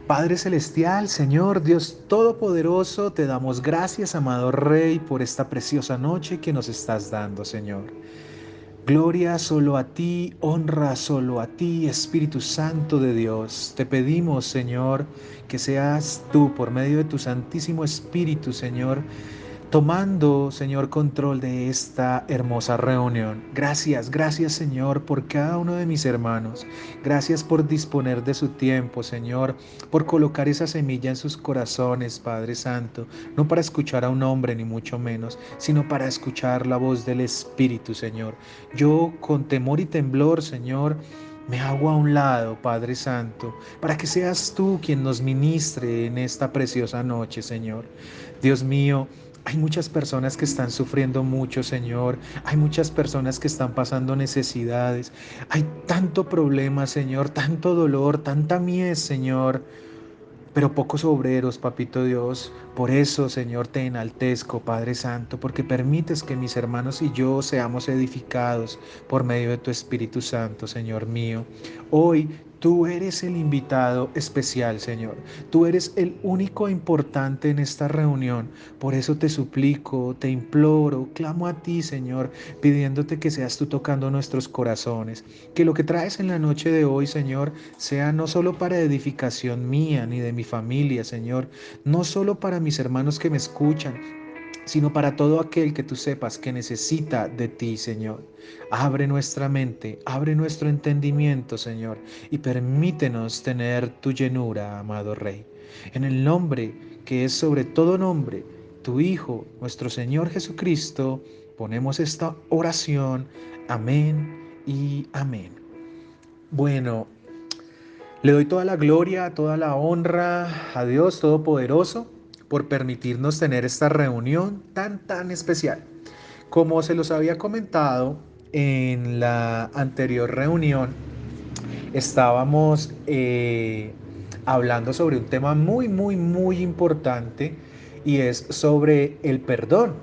Padre Celestial, Señor Dios Todopoderoso, te damos gracias, amado Rey, por esta preciosa noche que nos estás dando, Señor. Gloria solo a ti, honra solo a ti, Espíritu Santo de Dios. Te pedimos, Señor, que seas tú, por medio de tu Santísimo Espíritu, Señor, tomando, Señor, control de esta hermosa reunión. Gracias, gracias, Señor, por cada uno de mis hermanos. Gracias por disponer de su tiempo, Señor, por colocar esa semilla en sus corazones, Padre Santo, no para escuchar a un hombre, ni mucho menos, sino para escuchar la voz del Espíritu, Señor. Yo, con temor y temblor, Señor, me hago a un lado, Padre Santo, para que seas tú quien nos ministre en esta preciosa noche, Señor. Dios mío, hay muchas personas que están sufriendo mucho, Señor. Hay muchas personas que están pasando necesidades. Hay tanto problema, Señor, tanto dolor, tanta mies, Señor, pero pocos obreros, Papito Dios. Por eso, Señor, te enaltezco, Padre Santo, porque permites que mis hermanos y yo seamos edificados por medio de tu Espíritu Santo, Señor mío. Hoy tú eres el invitado especial, Señor. Tú eres el único importante en esta reunión. Por eso te suplico, te imploro, clamo a ti, Señor, pidiéndote que seas tú tocando nuestros corazones. Que lo que traes en la noche de hoy, Señor, sea no solo para edificación mía ni de mi familia, Señor, no solo para mis hermanos que me escuchan, sino para todo aquel que tú sepas que necesita de ti, Señor. Abre nuestra mente, abre nuestro entendimiento, Señor, y permítenos tener tu llenura, amado Rey. En el nombre que es sobre todo nombre, tu Hijo, nuestro Señor Jesucristo, ponemos esta oración. Amén y amén. Bueno, le doy toda la gloria, toda la honra a Dios Todopoderoso por permitirnos tener esta reunión tan especial. Como se los había comentado en la anterior reunión, estábamos hablando sobre un tema muy importante y es sobre el perdón.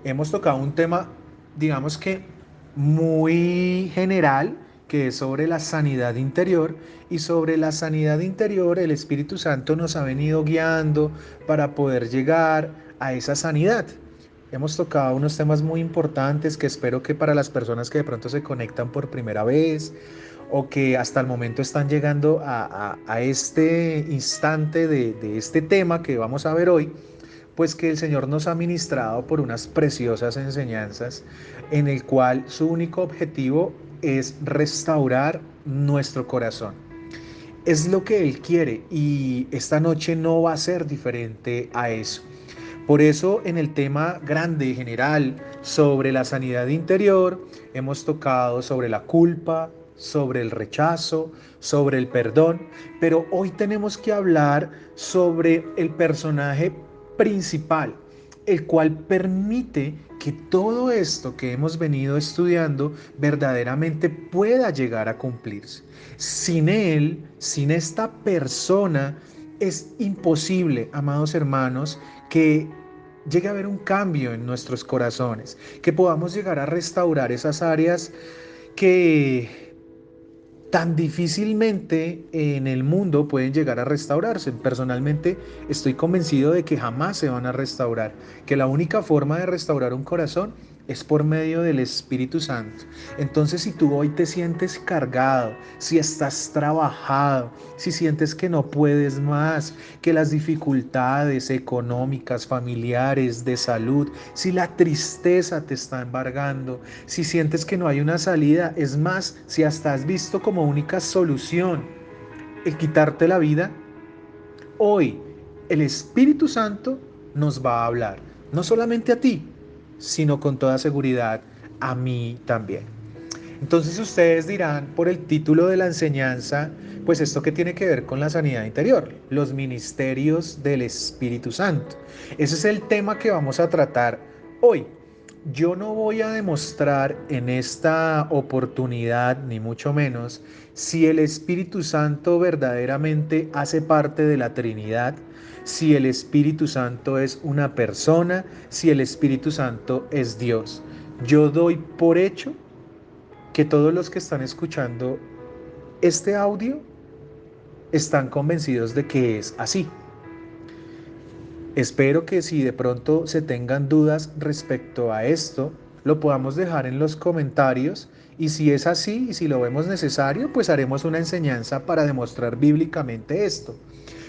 Hemos tocado un tema, digamos que muy general, que es sobre la sanidad interior, y sobre la sanidad interior el Espíritu Santo nos ha venido guiando para poder llegar a esa sanidad. Hemos tocado unos temas muy importantes que espero que para las personas que de pronto se conectan por primera vez o que hasta el momento están llegando a este instante de este tema que vamos a ver hoy, pues que el Señor nos ha ministrado por unas preciosas enseñanzas en el cual su único objetivo es restaurar nuestro corazón. Es lo que Él quiere y esta noche no va a ser diferente a eso. Por eso en el tema grande general sobre la sanidad interior hemos tocado sobre la culpa, sobre el rechazo, sobre el perdón, pero hoy tenemos que hablar sobre el personaje principal, el cual permite que todo esto que hemos venido estudiando verdaderamente pueda llegar a cumplirse. Sin él, sin esta persona, es imposible, amados hermanos, que llegue a haber un cambio en nuestros corazones, que podamos llegar a restaurar esas áreas que tan difícilmente en el mundo pueden llegar a restaurarse. Personalmente estoy convencido de que jamás se van a restaurar, que la única forma de restaurar un corazón es por medio del Espíritu Santo. Entonces, si tú hoy te sientes cargado, si estás trabajado, si sientes que no puedes más, que las dificultades económicas, familiares, de salud, si la tristeza te está embargando, si sientes que no hay una salida, es más, si hasta has visto como única solución el quitarte la vida, hoy el Espíritu Santo nos va a hablar, no solamente a ti, sino con toda seguridad a mí también. Entonces ustedes dirán por el título de la enseñanza, pues esto que tiene que ver con la sanidad interior, los ministerios del Espíritu Santo. Ese es el tema que vamos a tratar hoy. Yo no voy a demostrar en esta oportunidad, ni mucho menos, si el Espíritu Santo verdaderamente hace parte de la Trinidad, si el Espíritu Santo es una persona, si el Espíritu Santo es Dios. Yo doy por hecho que todos los que están escuchando este audio están convencidos de que es así. Espero que si de pronto se tengan dudas respecto a esto, lo podamos dejar en los comentarios y si es así y si lo vemos necesario, pues haremos una enseñanza para demostrar bíblicamente esto.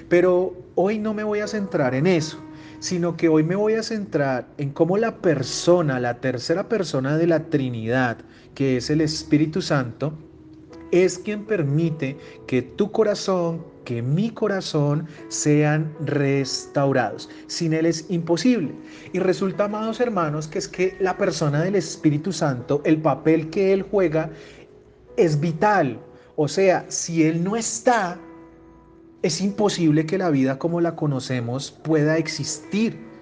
Pero hoy no me voy a centrar en eso, sino que hoy me voy a centrar en cómo la persona, la tercera persona de la Trinidad, que es el Espíritu Santo, es quien permite que tu corazón, que mi corazón sean restaurados. Sin Él es imposible. Y resulta, amados hermanos, que es que la persona del Espíritu Santo, el papel que Él juega es vital. O sea, si Él no está, es imposible que la vida como la conocemos pueda existir.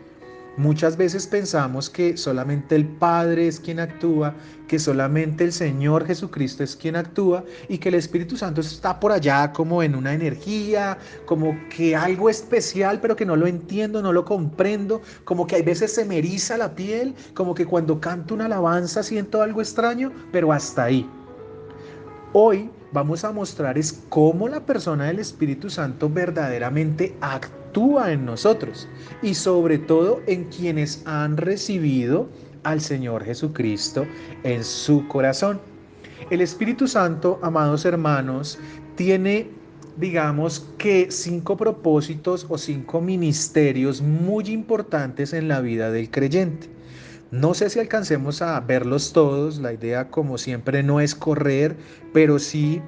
Muchas veces pensamos que solamente el Padre es quien actúa, que solamente el Señor Jesucristo es quien actúa y que el Espíritu Santo está por allá como en una energía, como que algo especial, pero que no lo entiendo, no lo comprendo, como que hay veces se me eriza la piel, como que cuando canto una alabanza siento algo extraño, pero hasta ahí. Hoy vamos a mostrar es cómo la persona del Espíritu Santo verdaderamente actúa en nosotros y sobre todo en quienes han recibido al Señor Jesucristo en su corazón. El Espíritu Santo, amados hermanos, tiene, digamos que 5 propósitos o 5 ministerios muy importantes en la vida del creyente. No sé si alcancemos a verlos todos, la idea como siempre no es correr, pero sí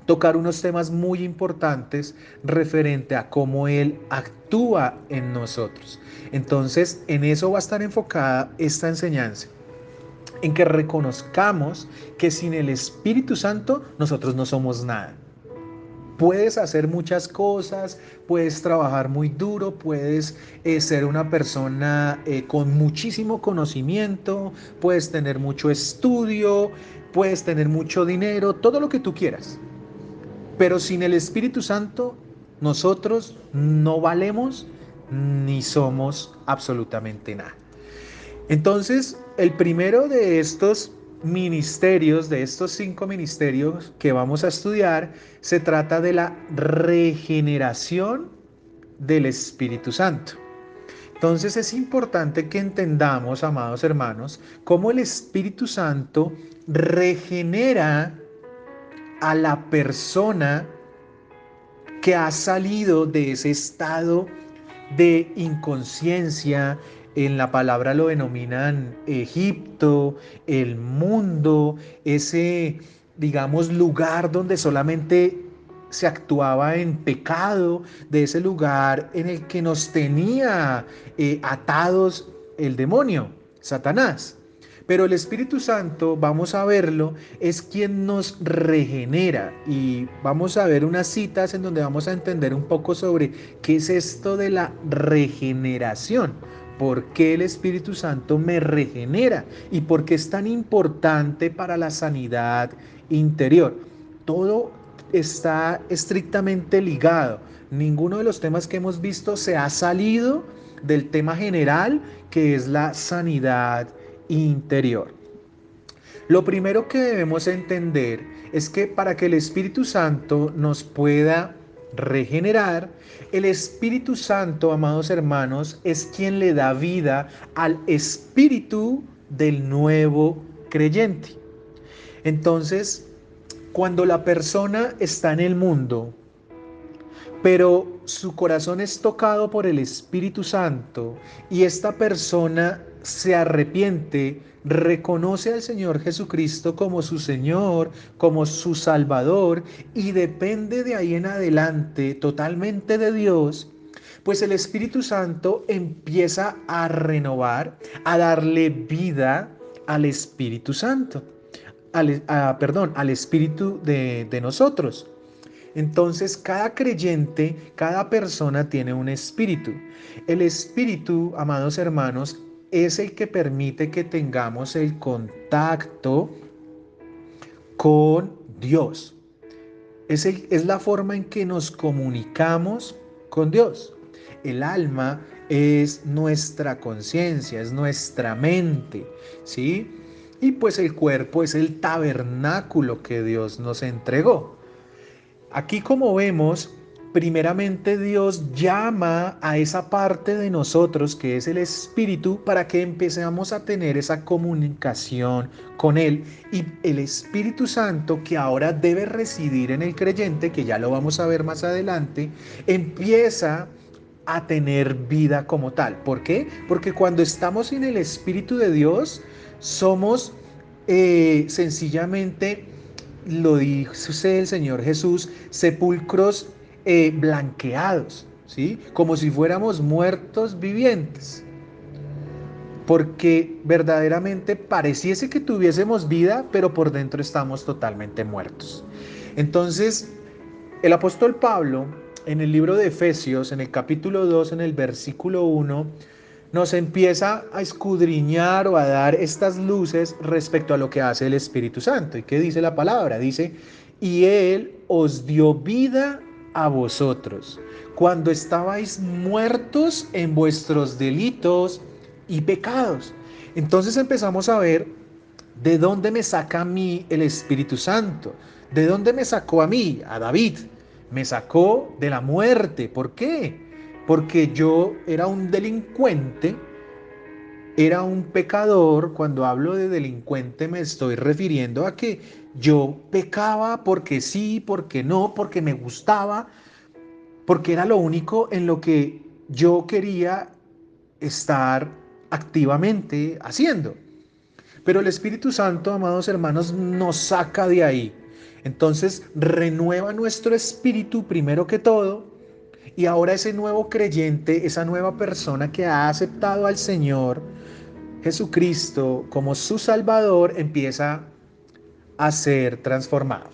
tocar unos temas muy importantes referente a cómo Él actúa en nosotros. Entonces, en eso va a estar enfocada esta enseñanza, en que reconozcamos que sin el Espíritu Santo nosotros no somos nada. Puedes hacer muchas cosas, puedes trabajar muy duro, puedes ser una persona con muchísimo conocimiento, puedes tener mucho estudio, puedes tener mucho dinero, todo lo que tú quieras. Pero sin el Espíritu Santo, nosotros no valemos ni somos absolutamente nada. Entonces, el primero de estos ministerios, de estos 5 ministerios que vamos a estudiar, se trata de la regeneración del Espíritu Santo. Entonces es importante que entendamos, amados hermanos, cómo el Espíritu Santo regenera a la persona que ha salido de ese estado de inconsciencia. En la palabra lo denominan Egipto, el mundo, ese, digamos, lugar donde solamente se actuaba en pecado, de ese lugar en el que nos tenía atados el demonio, Satanás. Pero el Espíritu Santo, vamos a verlo, es quien nos regenera y vamos a ver unas citas en donde vamos a entender un poco sobre qué es esto de la regeneración, por qué el Espíritu Santo me regenera y por qué es tan importante para la sanidad interior. Todo está estrictamente ligado. Ninguno de los temas que hemos visto se ha salido del tema general que es la sanidad interior. Lo primero que debemos entender es que para que el Espíritu Santo nos pueda regenerar, el Espíritu Santo, amados hermanos, es quien le da vida al espíritu del nuevo creyente. Entonces, cuando la persona está en el mundo, pero su corazón es tocado por el Espíritu Santo y esta persona se arrepiente, reconoce al Señor Jesucristo como su Señor, como su Salvador y depende de ahí en adelante totalmente de Dios, pues el Espíritu Santo empieza a renovar, a darle vida al Espíritu Santo, al Espíritu de nosotros. Entonces, cada creyente, cada persona tiene un espíritu. El espíritu, amados hermanos, es el que permite que tengamos el contacto con Dios. Es la forma en que nos comunicamos con Dios. El alma es nuestra conciencia, es nuestra mente, ¿sí? Y pues el cuerpo es el tabernáculo que Dios nos entregó. Aquí como vemos, primeramente Dios llama a esa parte de nosotros que es el Espíritu para que empecemos a tener esa comunicación con Él, y el Espíritu Santo, que ahora debe residir en el creyente, que ya lo vamos a ver más adelante, empieza a tener vida como tal. ¿Por qué? Porque cuando estamos en el Espíritu de Dios somos sencillamente, lo dice el Señor Jesús, sepulcros blanqueados, ¿sí? Como si fuéramos muertos vivientes. Porque verdaderamente pareciese que tuviésemos vida, pero por dentro estamos totalmente muertos. Entonces, el apóstol Pablo, en el libro de Efesios, en el capítulo 2, en el versículo 1, nos empieza a escudriñar o a dar estas luces respecto a lo que hace el Espíritu Santo. ¿Y qué dice la palabra? Dice, y Él os dio vida a vosotros, cuando estabais muertos en vuestros delitos y pecados. Entonces empezamos a ver de dónde me saca a mí el Espíritu Santo. ¿De dónde me sacó a mí, a David? Me sacó de la muerte. ¿Por qué? Porque yo era un delincuente, era un pecador. Cuando hablo de delincuente me estoy refiriendo a que yo pecaba porque sí, porque no, porque me gustaba, porque era lo único en lo que yo quería estar activamente haciendo. Pero el Espíritu Santo, amados hermanos, nos saca de ahí. Entonces renueva nuestro espíritu primero que todo, y ahora ese nuevo creyente, esa nueva persona que ha aceptado al Señor Jesucristo como su Salvador, empieza a ser transformado.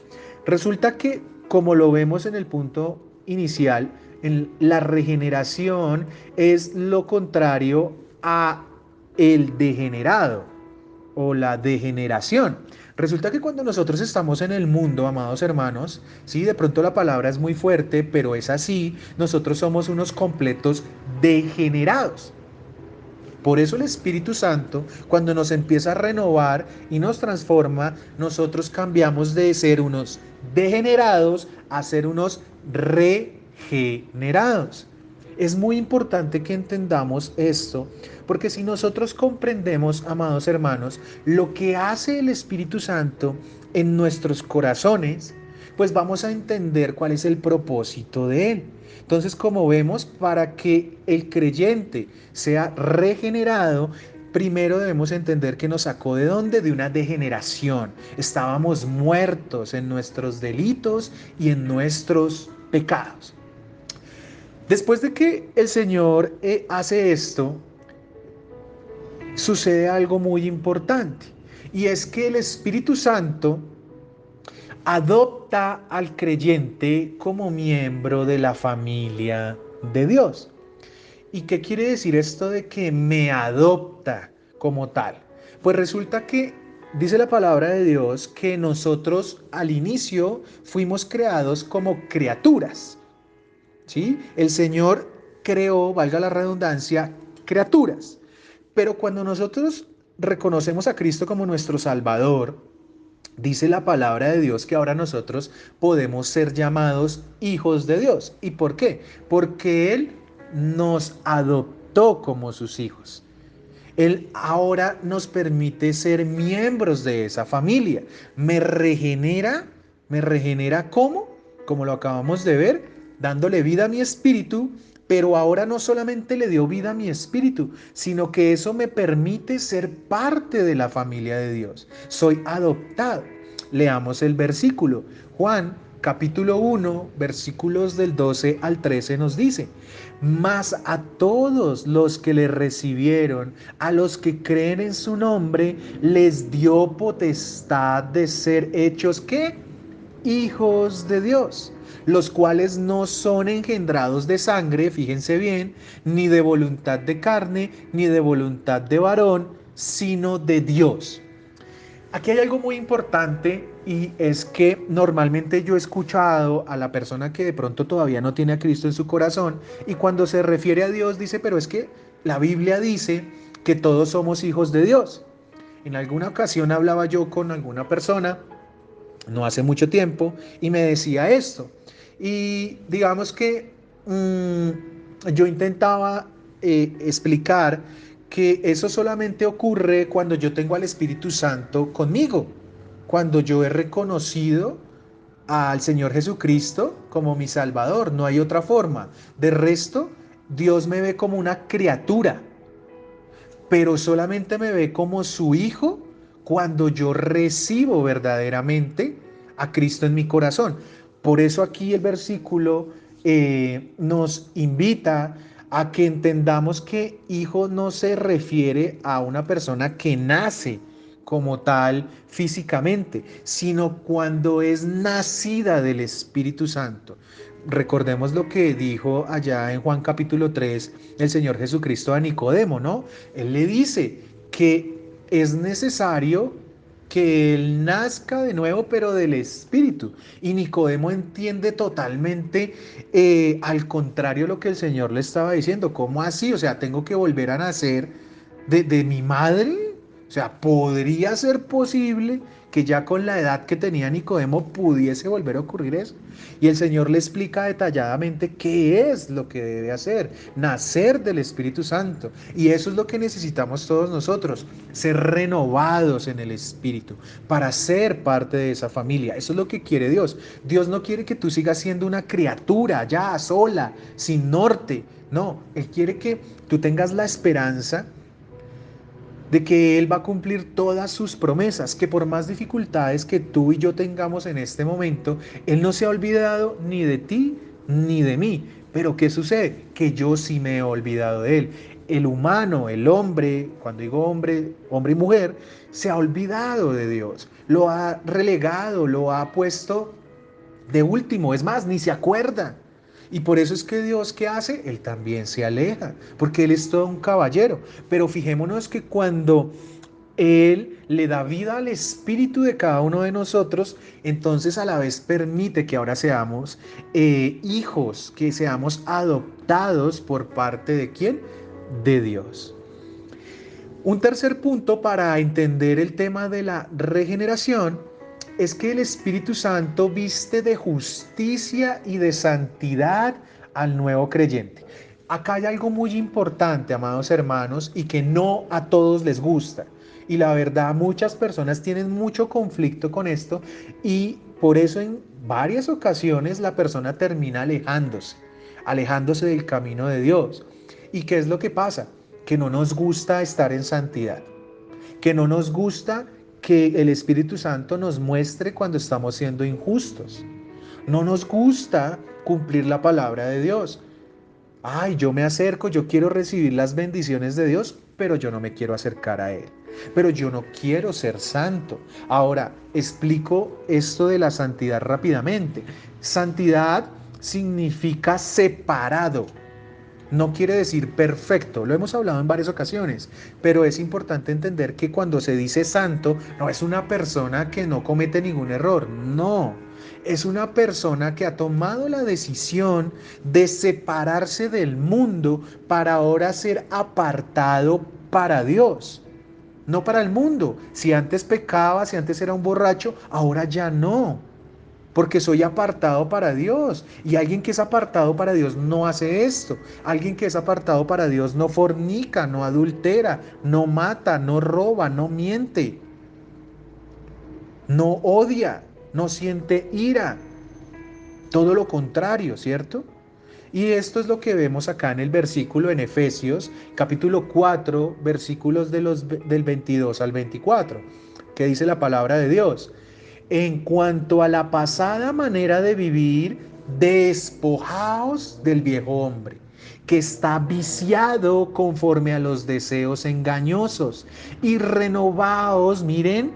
Resulta que, como lo vemos en el punto inicial, en la regeneración es lo contrario a el degenerado o la degeneración. Resulta que cuando nosotros estamos en el mundo, amados hermanos, sí, de pronto la palabra es muy fuerte, pero es así, nosotros somos unos completos degenerados. Por eso el Espíritu Santo, cuando nos empieza a renovar y nos transforma, nosotros cambiamos de ser unos degenerados a ser unos regenerados. Es muy importante que entendamos esto, porque si nosotros comprendemos, amados hermanos, lo que hace el Espíritu Santo en nuestros corazones, pues vamos a entender cuál es el propósito de él. Entonces, como vemos, para que el creyente sea regenerado, primero debemos entender que nos sacó ¿de dónde? De una degeneración. Estábamos muertos en nuestros delitos y en nuestros pecados. Después de que el Señor hace esto, sucede algo muy importante, y es que el Espíritu Santo adopta al creyente como miembro de la familia de Dios. ¿Y qué quiere decir esto de que me adopta como tal? Pues resulta que dice la palabra de Dios que nosotros al inicio fuimos creados como criaturas, ¿sí? El Señor creó, valga la redundancia, criaturas. Pero cuando nosotros reconocemos a Cristo como nuestro Salvador, dice la palabra de Dios que ahora nosotros podemos ser llamados hijos de Dios. ¿Y por qué? Porque Él nos adoptó como sus hijos. Él ahora nos permite ser miembros de esa familia. Me regenera ¿cómo? Como lo acabamos de ver, dándole vida a mi espíritu, pero ahora no solamente le dio vida a mi espíritu, sino que eso me permite ser parte de la familia de Dios. Soy adoptado. Leamos el versículo. Juan capítulo 1, versículos del 12 al 13 nos dice: mas a todos los que le recibieron, a los que creen en su nombre, les dio potestad de ser hechos, ¿qué? Hijos de Dios, los cuales no son engendrados de sangre, fíjense bien, ni de voluntad de carne, ni de voluntad de varón, sino de Dios. Aquí hay algo muy importante, y es que normalmente yo he escuchado a la persona que de pronto todavía no tiene a Cristo en su corazón, y cuando se refiere a Dios dice, pero es que la Biblia dice que todos somos hijos de Dios. En alguna ocasión hablaba yo con alguna persona, no hace mucho tiempo, y me decía esto, Y digamos que yo intentaba explicar que eso solamente ocurre cuando yo tengo al Espíritu Santo conmigo, cuando yo he reconocido al Señor Jesucristo como mi Salvador, no hay otra forma. De resto, Dios me ve como una criatura, pero solamente me ve como su hijo cuando yo recibo verdaderamente a Cristo en mi corazón. Por eso aquí el versículo nos invita a que entendamos que hijo no se refiere a una persona que nace como tal físicamente, sino cuando es nacida del Espíritu Santo. Recordemos lo que dijo allá en Juan capítulo 3 el Señor Jesucristo a Nicodemo, ¿no? Él le dice que es necesario que él nazca de nuevo, pero del Espíritu. Y Nicodemo entiende totalmente al contrario lo que el Señor le estaba diciendo. ¿Cómo así? O sea, tengo que volver a nacer de mi madre. O sea, ¿podría ser posible que ya con la edad que tenía Nicodemo pudiese volver a ocurrir eso? Y el Señor le explica detalladamente qué es lo que debe hacer, nacer del Espíritu Santo. Y eso es lo que necesitamos todos nosotros, ser renovados en el Espíritu para ser parte de esa familia. Eso es lo que quiere Dios. Dios no quiere que tú sigas siendo una criatura ya sola, sin norte. No, Él quiere que tú tengas la esperanza de que Él va a cumplir todas sus promesas, que por más dificultades que tú y yo tengamos en este momento, Él no se ha olvidado ni de ti ni de mí. Pero ¿qué sucede? Que yo sí me he olvidado de Él. El humano, el hombre, cuando digo hombre, hombre y mujer, se ha olvidado de Dios, lo ha relegado, lo ha puesto de último, es más, ni se acuerda. Y por eso es que Dios, ¿qué hace? Él también se aleja, porque Él es todo un caballero. Pero fijémonos que cuando Él le da vida al espíritu de cada uno de nosotros, entonces a la vez permite que ahora seamos hijos, que seamos adoptados por parte de ¿quién? De Dios. Un tercer punto para entender el tema de la regeneración es que el Espíritu Santo viste de justicia y de santidad al nuevo creyente. Acá hay algo muy importante, amados hermanos, y que no a todos les gusta. Y la verdad, muchas personas tienen mucho conflicto con esto y por eso en varias ocasiones la persona termina alejándose del camino de Dios. ¿Y qué es lo que pasa? Que no nos gusta estar en santidad, que no nos gusta que el Espíritu Santo nos muestre cuando estamos siendo injustos. No nos gusta cumplir la palabra de Dios. Ay, yo me acerco, yo quiero recibir las bendiciones de Dios, pero yo no me quiero acercar a Él. Pero yo no quiero ser santo. Ahora, explico esto de la santidad rápidamente. Santidad significa separado. No quiere decir perfecto, lo hemos hablado en varias ocasiones, pero es importante entender que cuando se dice santo, no es una persona que no comete ningún error, no, es una persona que ha tomado la decisión de separarse del mundo para ahora ser apartado para Dios, no para el mundo. Si antes pecaba, si antes era un borracho, ahora ya no, porque soy apartado para Dios. Y alguien que es apartado para Dios no hace esto. Alguien que es apartado para Dios no fornica, no adultera, no mata, no roba, no miente, no odia, no siente ira. Todo lo contrario, ¿cierto? Y esto es lo que vemos acá en el versículo en Efesios, capítulo 4, versículos del 22 al 24, que dice la palabra de Dios. En cuanto a la pasada manera de vivir, despojaos del viejo hombre, que está viciado conforme a los deseos engañosos, y renovaos, miren,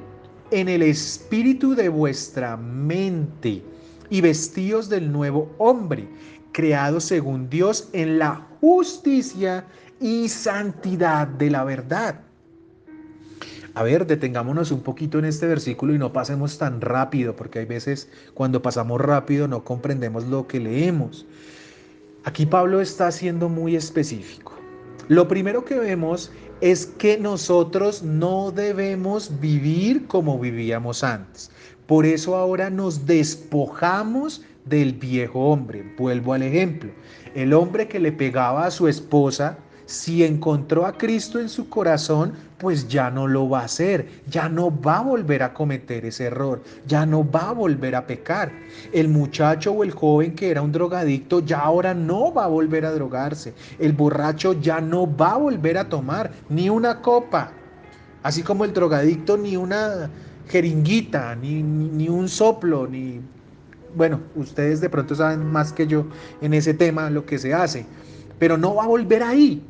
en el espíritu de vuestra mente, y vestíos del nuevo hombre, creado según Dios en la justicia y santidad de la verdad. A ver, detengámonos un poquito en este versículo y no pasemos tan rápido, porque hay veces cuando pasamos rápido no comprendemos lo que leemos. Aquí Pablo está siendo muy específico. Lo primero que vemos es que nosotros no debemos vivir como vivíamos antes. Por eso ahora nos despojamos del viejo hombre. Vuelvo al ejemplo. El hombre que le pegaba a su esposa, si encontró a Cristo en su corazón, pues ya no lo va a hacer, ya no va a volver a cometer ese error, ya no va a volver a pecar. El muchacho o el joven que era un drogadicto ya ahora no va a volver a drogarse. El borracho ya no va a volver a tomar ni una copa. Así como el drogadicto ni una jeringuita, ni un soplo, ni... Bueno, ustedes de pronto saben más que yo en ese tema lo que se hace, pero no va a volver ahí.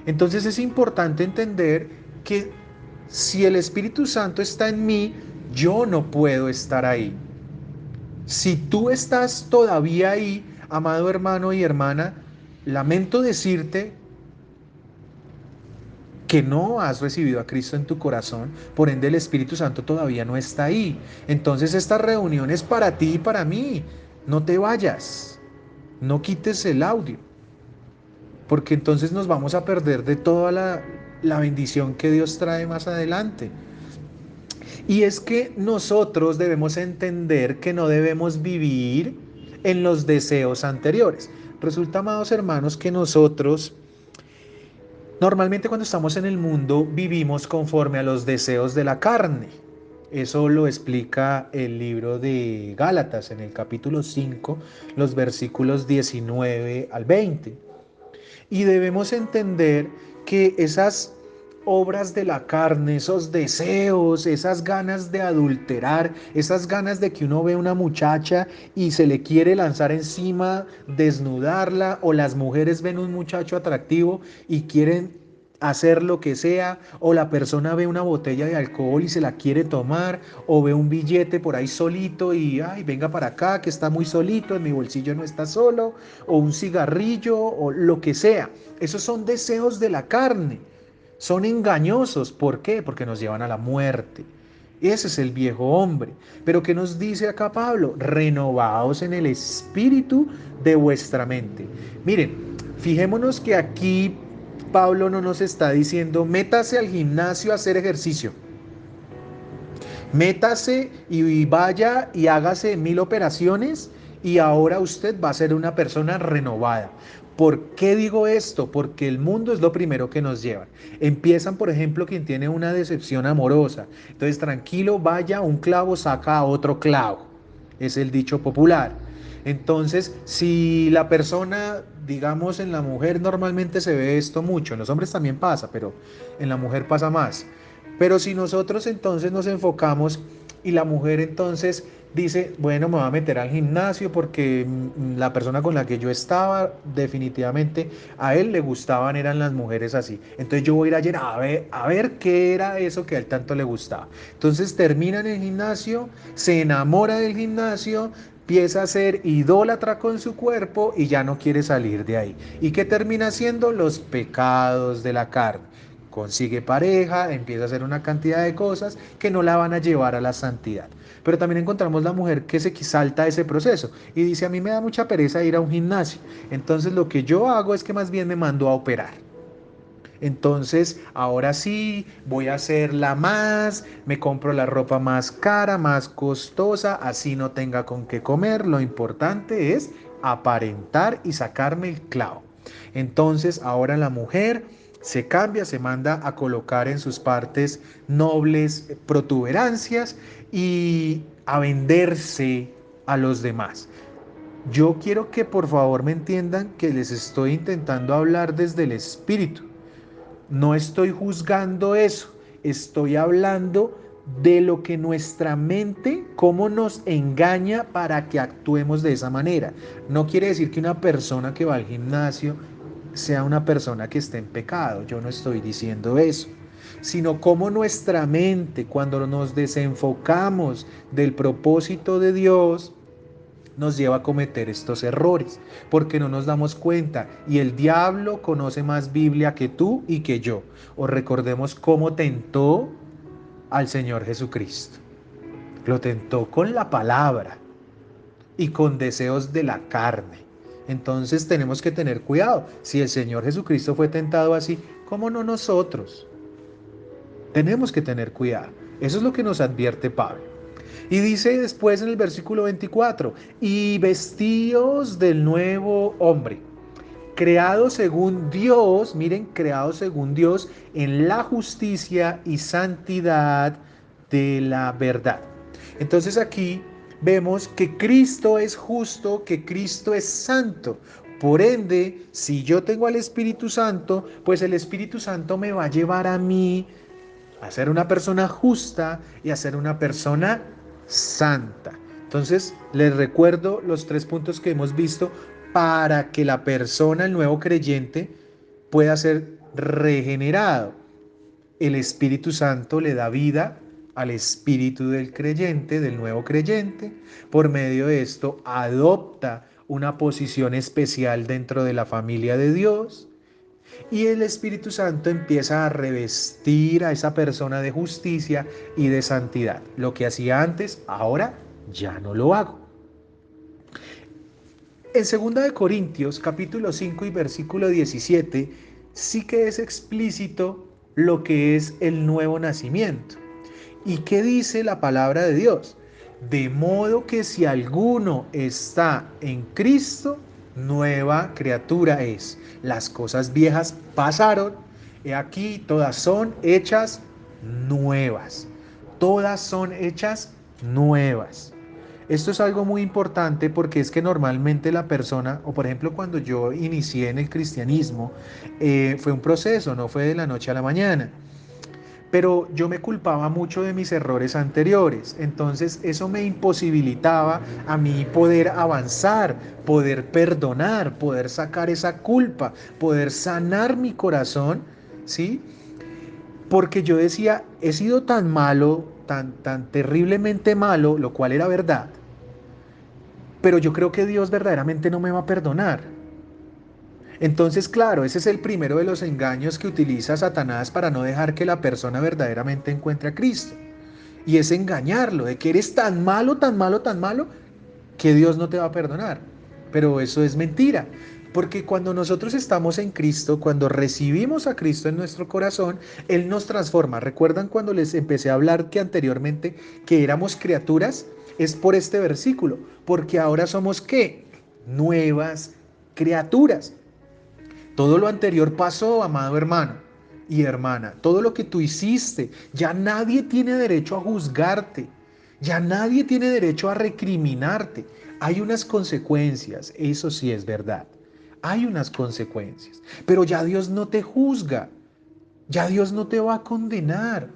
Entonces es importante entender que si el Espíritu Santo está en mí, yo no puedo estar ahí. Si tú estás todavía ahí, amado hermano y hermana, lamento decirte que no has recibido a Cristo en tu corazón, por ende el Espíritu Santo todavía no está ahí. Entonces esta reunión es para ti y para mí. No te vayas, no quites el audio, porque entonces nos vamos a perder de toda la bendición que Dios trae más adelante. Y es que nosotros debemos entender que no debemos vivir en los deseos anteriores. Resulta, amados hermanos, que nosotros normalmente cuando estamos en el mundo vivimos conforme a los deseos de la carne. Eso lo explica el libro de Gálatas en el capítulo 5, los versículos 19 al 20. Y debemos entender que esas obras de la carne, esos deseos, esas ganas de adulterar, esas ganas de que uno ve una muchacha y se le quiere lanzar encima, desnudarla, o las mujeres ven un muchacho atractivo y quieren hacer lo que sea, o la persona ve una botella de alcohol y se la quiere tomar, o ve un billete por ahí solito y, ay, venga para acá, que está muy solito, en mi bolsillo no está solo, o un cigarrillo, o lo que sea. Esos son deseos de la carne, son engañosos. ¿Por qué? Porque nos llevan a la muerte. Ese es el viejo hombre. Pero ¿qué nos dice acá Pablo? Renovaos en el espíritu de vuestra mente. Miren, fijémonos que aquí Pablo no nos está diciendo, métase al gimnasio a hacer ejercicio. Métase y vaya y hágase 1000 operaciones y ahora usted va a ser una persona renovada. ¿Por qué digo esto? Porque el mundo es lo primero que nos llevan. Empiezan, por ejemplo, quien tiene una decepción amorosa. Entonces, tranquilo, vaya, un clavo saca a otro clavo. Es el dicho popular. Entonces, si la persona, digamos, en la mujer normalmente se ve esto mucho, en los hombres también pasa, pero en la mujer pasa más. Pero si nosotros entonces nos enfocamos y la mujer entonces dice, bueno, me voy a meter al gimnasio porque la persona con la que yo estaba, definitivamente a él le gustaban, eran las mujeres así. Entonces yo voy a ir ayer a ver qué era eso que a él tanto le gustaba. Entonces termina en el gimnasio, se enamora del gimnasio, empieza a ser idólatra con su cuerpo y ya no quiere salir de ahí. ¿Y qué termina haciendo? Los pecados de la carne. Consigue pareja, empieza a hacer una cantidad de cosas que no la van a llevar a la santidad. Pero también encontramos la mujer que se salta ese proceso y dice, a mí me da mucha pereza ir a un gimnasio. Entonces lo que yo hago es que más bien me mando a operar. Entonces, ahora sí, voy a hacerla más, me compro la ropa más cara, más costosa, así no tenga con qué comer. Lo importante es aparentar y sacarme el clavo. Entonces, ahora la mujer se cambia, se manda a colocar en sus partes nobles protuberancias y a venderse a los demás. Yo quiero que por favor me entiendan que les estoy intentando hablar desde el espíritu. No estoy juzgando eso, estoy hablando de lo que nuestra mente, cómo nos engaña para que actuemos de esa manera. No quiere decir que una persona que va al gimnasio sea una persona que esté en pecado, yo no estoy diciendo eso, sino cómo nuestra mente, cuando nos desenfocamos del propósito de Dios, nos lleva a cometer estos errores, porque no nos damos cuenta y el diablo conoce más Biblia que tú y que yo. O recordemos cómo tentó al Señor Jesucristo. Lo tentó con la palabra y con deseos de la carne. Entonces tenemos que tener cuidado. Si el Señor Jesucristo fue tentado así, ¿cómo no nosotros? Tenemos que tener cuidado. Eso es lo que nos advierte Pablo. Y dice después en el versículo 24, y vestíos del nuevo hombre, creado según Dios, miren, creado según Dios en la justicia y santidad de la verdad. Entonces aquí vemos que Cristo es justo, que Cristo es santo. Por ende, si yo tengo al Espíritu Santo, pues el Espíritu Santo me va a llevar a mí a ser una persona justa y a ser una persona santa. Entonces, les recuerdo los 3 puntos que hemos visto para que la persona, el nuevo creyente, pueda ser regenerado. El Espíritu Santo le da vida al espíritu del creyente, del nuevo creyente. Por medio de esto, adopta una posición especial dentro de la familia de Dios. Y el Espíritu Santo empieza a revestir a esa persona de justicia y de santidad. Lo que hacía antes, ahora ya no lo hago. En 2 Corintios capítulo 5 y versículo 17 sí que es explícito lo que es el nuevo nacimiento. ¿Y qué dice la palabra de Dios? De modo que si alguno está en Cristo, nueva criatura es. Las cosas viejas pasaron, y aquí todas son hechas nuevas. Todas son hechas nuevas. Esto es algo muy importante porque es que normalmente la persona, o por ejemplo cuando yo inicié en el cristianismo, fue un proceso, no fue de la noche a la mañana. Pero yo me culpaba mucho de mis errores anteriores, entonces eso me imposibilitaba a mí poder avanzar, poder perdonar, poder sacar esa culpa, poder sanar mi corazón, ¿sí? Porque yo decía, he sido tan malo, tan terriblemente malo, lo cual era verdad, pero yo creo que Dios verdaderamente no me va a perdonar. Entonces, claro, ese es el primero de los engaños que utiliza Satanás para no dejar que la persona verdaderamente encuentre a Cristo. Y es engañarlo, de que eres tan malo, tan malo, tan malo, que Dios no te va a perdonar. Pero eso es mentira. Porque cuando nosotros estamos en Cristo, cuando recibimos a Cristo en nuestro corazón, Él nos transforma. ¿Recuerdan cuando les empecé a hablar que anteriormente que éramos criaturas? Es por este versículo. Porque ahora somos ¿qué? Nuevas criaturas. Todo lo anterior pasó, amado hermano y hermana. Todo lo que tú hiciste, ya nadie tiene derecho a juzgarte. Ya nadie tiene derecho a recriminarte. Hay unas consecuencias, eso sí es verdad. Hay unas consecuencias. Pero ya Dios no te juzga. Ya Dios no te va a condenar.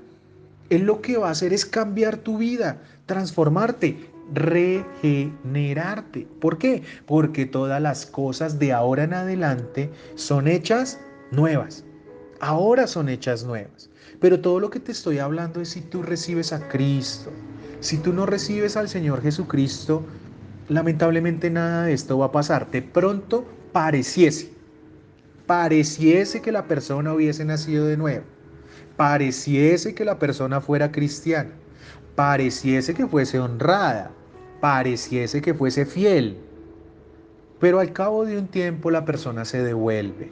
Él lo que va a hacer es cambiar tu vida, transformarte, regenerarte. ¿Por qué? Porque todas las cosas de ahora en adelante son hechas nuevas. Ahora son hechas nuevas. Pero todo lo que te estoy hablando es si tú recibes a Cristo. Si tú no recibes al Señor Jesucristo, lamentablemente nada de esto va a pasar. De pronto pareciese que la persona hubiese nacido de nuevo, pareciese que la persona fuera cristiana, pareciese que fuese honrada, pareciese que fuese fiel, pero al cabo de un tiempo la persona se devuelve.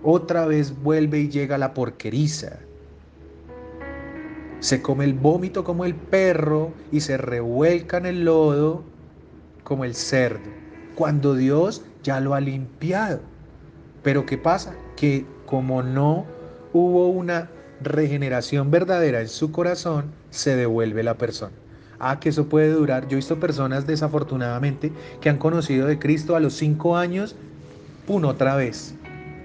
Otra vez vuelve y llega la porqueriza. Se come el vómito como el perro y se revuelca en el lodo como el cerdo, cuando Dios ya lo ha limpiado. Pero ¿qué pasa? Que como no hubo una regeneración verdadera en su corazón, se devuelve la persona. Ah, que eso puede durar. Yo he visto personas desafortunadamente que han conocido de Cristo a los 5 años, ¡pum!, otra vez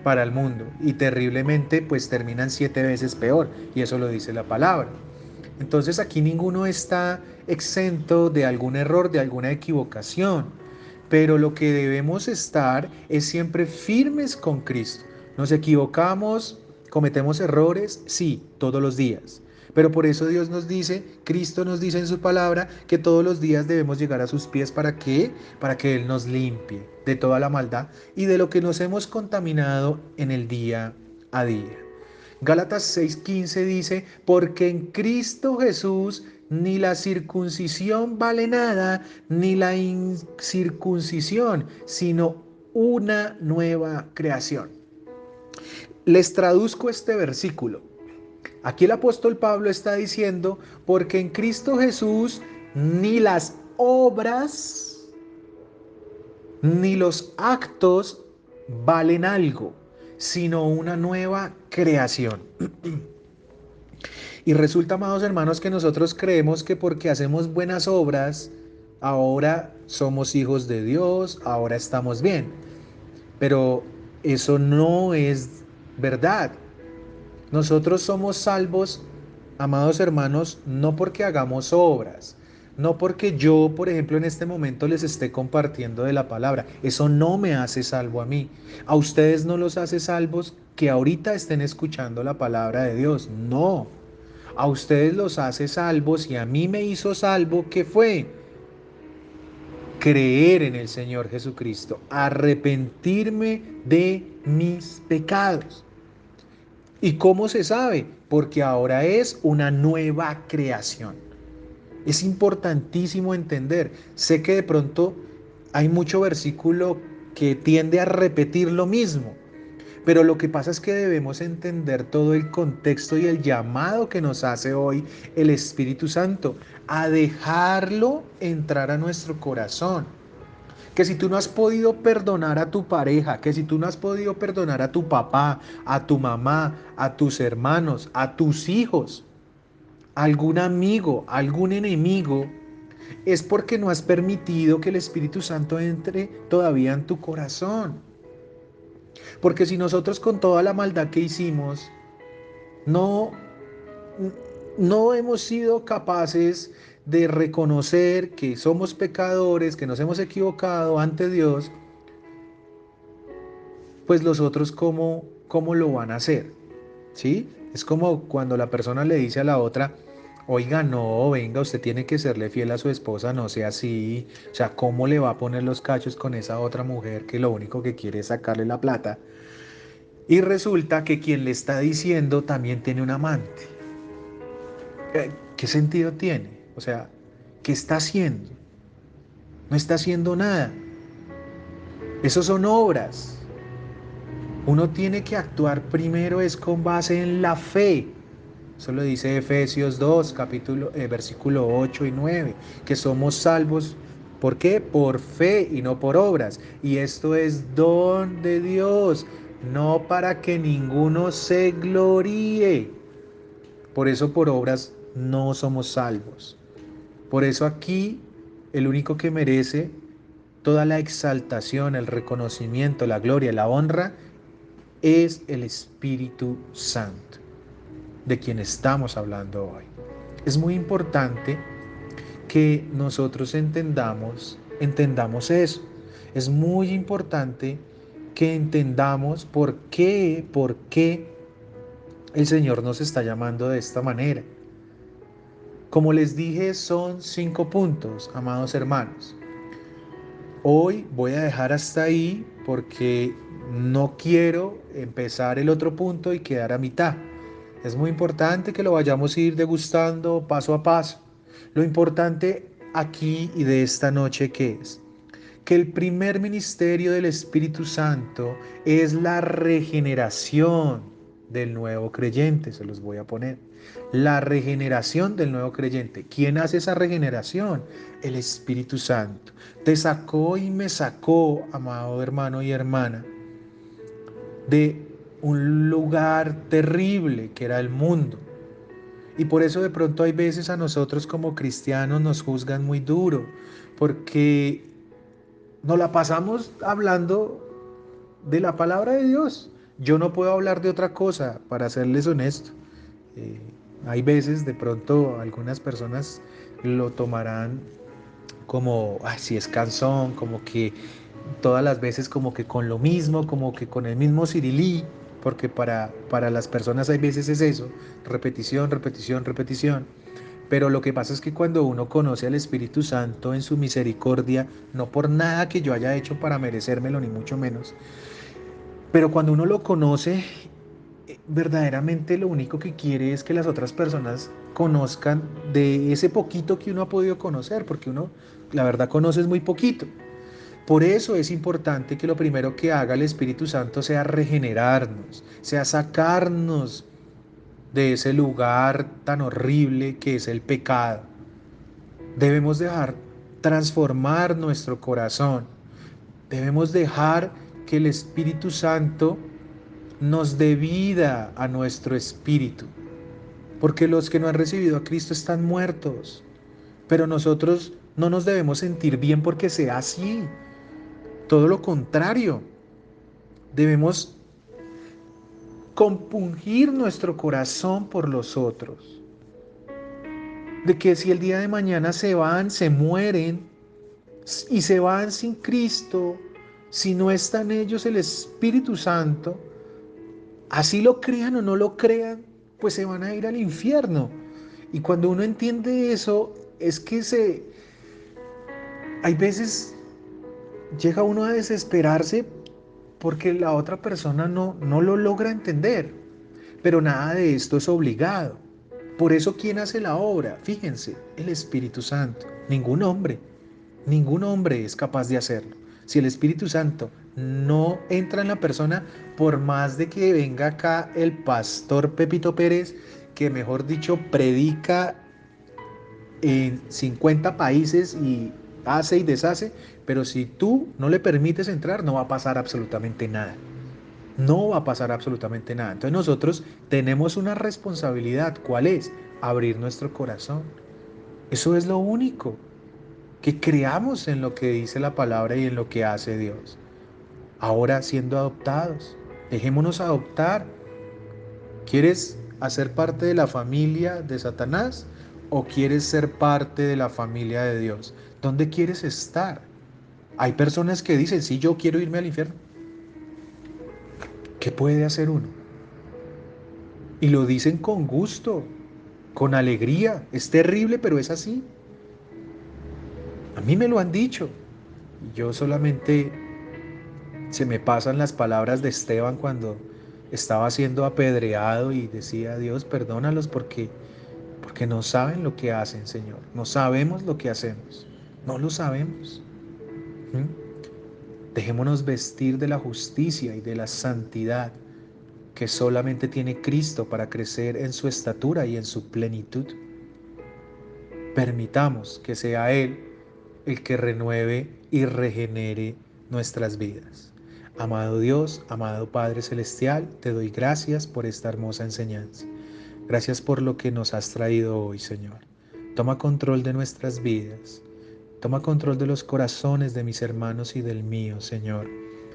para el mundo. Y terriblemente pues terminan 7 veces peor. Y eso lo dice la palabra. Entonces aquí ninguno está exento de algún error, de alguna equivocación, pero lo que debemos estar es siempre firmes con Cristo. Nos equivocamos, cometemos errores, sí, todos los días. Pero por eso Dios nos dice, Cristo nos dice en su palabra que todos los días debemos llegar a sus pies. ¿Para qué? Para que Él nos limpie de toda la maldad y de lo que nos hemos contaminado en el día a día. Gálatas 6:15 dice, porque en Cristo Jesús ni la circuncisión vale nada, ni la incircuncisión, sino una nueva creación. Les traduzco este versículo. Aquí el apóstol Pablo está diciendo, porque en Cristo Jesús ni las obras, ni los actos valen algo, sino una nueva creación. Y resulta, amados hermanos, que nosotros creemos que porque hacemos buenas obras, ahora somos hijos de Dios, ahora estamos bien. Pero eso no es verdad. Nosotros somos salvos, amados hermanos, no porque hagamos obras, no porque yo, por ejemplo, en este momento les esté compartiendo de la palabra. Eso no me hace salvo a mí. A ustedes no los hace salvos que ahorita estén escuchando la palabra de Dios. No. A ustedes los hace salvos y a mí me hizo salvo, ¿qué fue? Creer en el Señor Jesucristo, arrepentirme de mis pecados. ¿Y cómo se sabe? Porque ahora es una nueva creación. Es importantísimo entender. Sé que de pronto hay mucho versículo que tiende a repetir lo mismo, pero lo que pasa es que debemos entender todo el contexto y el llamado que nos hace hoy el Espíritu Santo a dejarlo entrar a nuestro corazón. Que si tú no has podido perdonar a tu pareja, que si tú no has podido perdonar a tu papá, a tu mamá, a tus hermanos, a tus hijos, a algún amigo, a algún enemigo, es porque no has permitido que el Espíritu Santo entre todavía en tu corazón. Porque si nosotros con toda la maldad que hicimos, no, no hemos sido capaces de reconocer que somos pecadores, que nos hemos equivocado ante Dios, pues los otros cómo lo van a hacer, ¿sí? Es como cuando la persona le dice a la otra, oiga, no, venga, usted tiene que serle fiel a su esposa, no sea así, o sea, ¿cómo le va a poner los cachos con esa otra mujer que lo único que quiere es sacarle la plata? Y resulta que quien le está diciendo también tiene un amante. ¿Qué sentido tiene? O sea, ¿qué está haciendo? No está haciendo nada. Esos son obras. Uno tiene que actuar primero es con base en la fe. Eso lo dice Efesios 2, versículo 8 y 9, que somos salvos. ¿Por qué? Por fe y no por obras. Y esto es don de Dios, no para que ninguno se gloríe. Por eso por obras no somos salvos. Por eso aquí el único que merece toda la exaltación, el reconocimiento, la gloria, la honra es el Espíritu Santo, de quien estamos hablando hoy. Es muy importante que nosotros entendamos eso. Es muy importante que entendamos por qué el Señor nos está llamando de esta manera. Como les dije, son 5 puntos, amados hermanos. Hoy voy a dejar hasta ahí porque no quiero empezar el otro punto y quedar a mitad. Es muy importante que lo vayamos a ir degustando paso a paso. Lo importante aquí y de esta noche, ¿qué es? Que el primer ministerio del Espíritu Santo es la regeneración del nuevo creyente, se los voy a poner. La regeneración del nuevo creyente. ¿Quién hace esa regeneración? El Espíritu Santo. Te sacó y me sacó, amado hermano y hermana, de un lugar terrible que era el mundo. Y por eso de pronto hay veces a nosotros como cristianos nos juzgan muy duro, porque nos la pasamos hablando de la palabra de Dios. Yo no puedo hablar de otra cosa, para serles honesto. Eh, Hay veces, de pronto, algunas personas lo tomarán como, ay, si es cansón, como que todas las veces como que con lo mismo, como que con el mismo cirilí, porque para las personas hay veces es eso, repetición, repetición, repetición. Pero lo que pasa es que cuando uno conoce al Espíritu Santo en su misericordia, no por nada que yo haya hecho para merecérmelo, ni mucho menos, pero cuando uno lo conoce, verdaderamente lo único que quiere es que las otras personas conozcan de ese poquito que uno ha podido conocer, porque uno, la verdad, conoce muy poquito. Por eso es importante que lo primero que haga el Espíritu Santo sea regenerarnos, sea sacarnos de ese lugar tan horrible que es el pecado. Debemos dejar transformar nuestro corazón. Debemos dejar que el Espíritu Santo nos dé vida a nuestro espíritu. Porque los que no han recibido a Cristo están muertos. Pero nosotros no nos debemos sentir bien porque sea así. Todo lo contrario. Debemos compungir nuestro corazón por los otros. De que si el día de mañana se van, se mueren y se van sin Cristo, si no está en ellos el Espíritu Santo, así lo crean o no lo crean, pues se van a ir al infierno. Y cuando uno entiende eso, es que hay veces llega uno a desesperarse porque la otra persona no lo logra entender. Pero nada de esto es obligado. Por eso, ¿quién hace la obra? Fíjense, el Espíritu Santo. Ningún hombre es capaz de hacerlo. Si el Espíritu Santo no entra en la persona, por más de que venga acá el pastor Pepito Pérez, que mejor dicho predica en 50 países y hace y deshace, pero si tú no le permites entrar, no va a pasar absolutamente nada. No va a pasar absolutamente nada. Entonces nosotros tenemos una responsabilidad. ¿Cuál es? Abrir nuestro corazón. Eso es lo único. Que creamos en lo que dice la palabra y en lo que hace Dios. Ahora siendo adoptados, dejémonos adoptar. ¿Quieres hacer parte de la familia de Satanás o quieres ser parte de la familia de Dios? ¿Dónde quieres estar? Hay personas que dicen, sí, yo quiero irme al infierno. ¿Qué puede hacer uno? Y lo dicen con gusto, con alegría. Es terrible, pero es así. A mí me lo han dicho. Yo solamente se me pasan las palabras de Esteban cuando estaba siendo apedreado y decía, Dios, perdónalos porque no saben lo que hacen, Señor. No sabemos lo que hacemos. No lo sabemos. ¿Mm? Dejémonos vestir de la justicia y de la santidad que solamente tiene Cristo para crecer en su estatura y en su plenitud. Permitamos que sea Él el que renueve y regenere nuestras vidas. Amado Dios, amado Padre Celestial, te doy gracias por esta hermosa enseñanza. Gracias por lo que nos has traído hoy, Señor. Toma control de nuestras vidas. Toma control de los corazones de mis hermanos y del mío, Señor.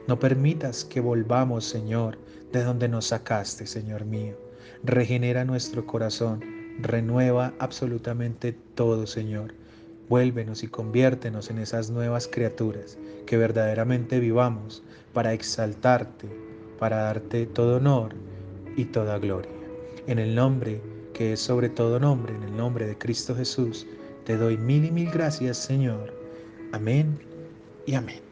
No permitas que volvamos, Señor, de donde nos sacaste, Señor mío. Regenera nuestro corazón. Renueva absolutamente todo, Señor. Vuélvenos y conviértenos en esas nuevas criaturas, que verdaderamente vivamos para exaltarte, para darte todo honor y toda gloria. En el nombre que es sobre todo nombre, en el nombre de Cristo Jesús, te doy mil y mil gracias, Señor. Amén y amén.